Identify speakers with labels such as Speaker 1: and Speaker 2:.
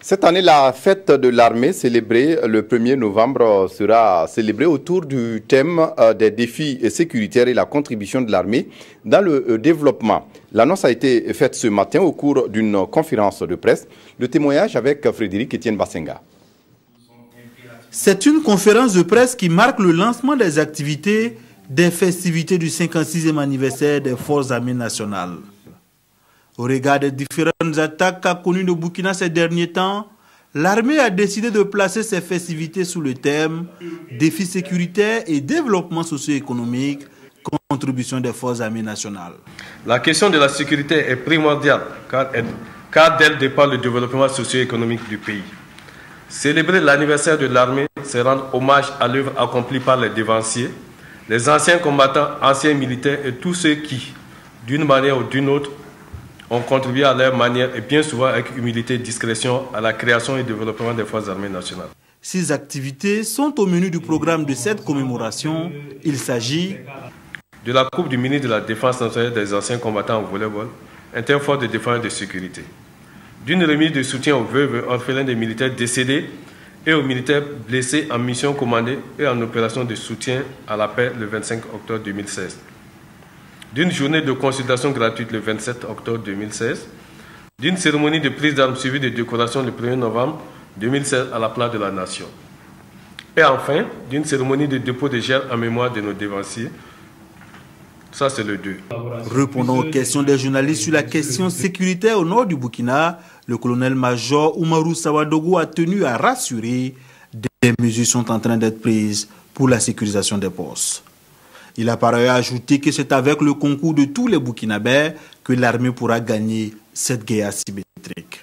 Speaker 1: Cette année, la fête de l'armée célébrée le 1er novembre sera célébrée autour du thème des défis sécuritaires et la contribution de l'armée dans le développement. L'annonce a été faite ce matin au cours d'une conférence de presse. Le témoignage avec Frédéric Etienne Bassenga.
Speaker 2: C'est une conférence de presse qui marque le lancement des activités des festivités du 56e anniversaire des Forces armées nationales. Au regard des différentes attaques qu'a connues le Burkina ces derniers temps, l'armée a décidé de placer ces festivités sous le thème « Défis sécuritaires et développement socio-économique, contribution des Forces armées nationales ».
Speaker 3: La question de la sécurité est primordiale car d'elle dépend le développement socio-économique du pays. Célébrer l'anniversaire de l'armée, c'est rendre hommage à l'œuvre accomplie par les dévanciers, les anciens combattants, anciens militaires et tous ceux qui, d'une manière ou d'une autre, ont contribué à leur manière et bien souvent avec humilité et discrétion à la création et développement des Forces armées nationales.
Speaker 2: 6 activités sont au menu du programme de cette commémoration. Il s'agit
Speaker 3: de la Coupe du ministre de la Défense nationale des anciens combattants en volleyball, interforce de défense et de sécurité, d'une remise de soutien aux veuves et orphelins des militaires décédés et aux militaires blessés en mission commandée et en opération de soutien à la paix le 25 octobre 2016. D'une journée de consultation gratuite le 27 octobre 2016, d'une cérémonie de prise d'armes suivie de décoration le 1er novembre 2016 à la place de la Nation. Et enfin, d'une cérémonie de dépôt de gel en mémoire de nos dévanciers. Ça, c'est le 2.
Speaker 2: Répondant aux questions des journalistes sur la question sécuritaire au nord du Burkina, le colonel-major Oumarou Sawadogo a tenu à rassurer des mesures sont en train d'être prises pour la sécurisation des postes. Il a par ailleurs ajouté que c'est avec le concours de tous les Burkinabés que l'armée pourra gagner cette guerre asymétrique.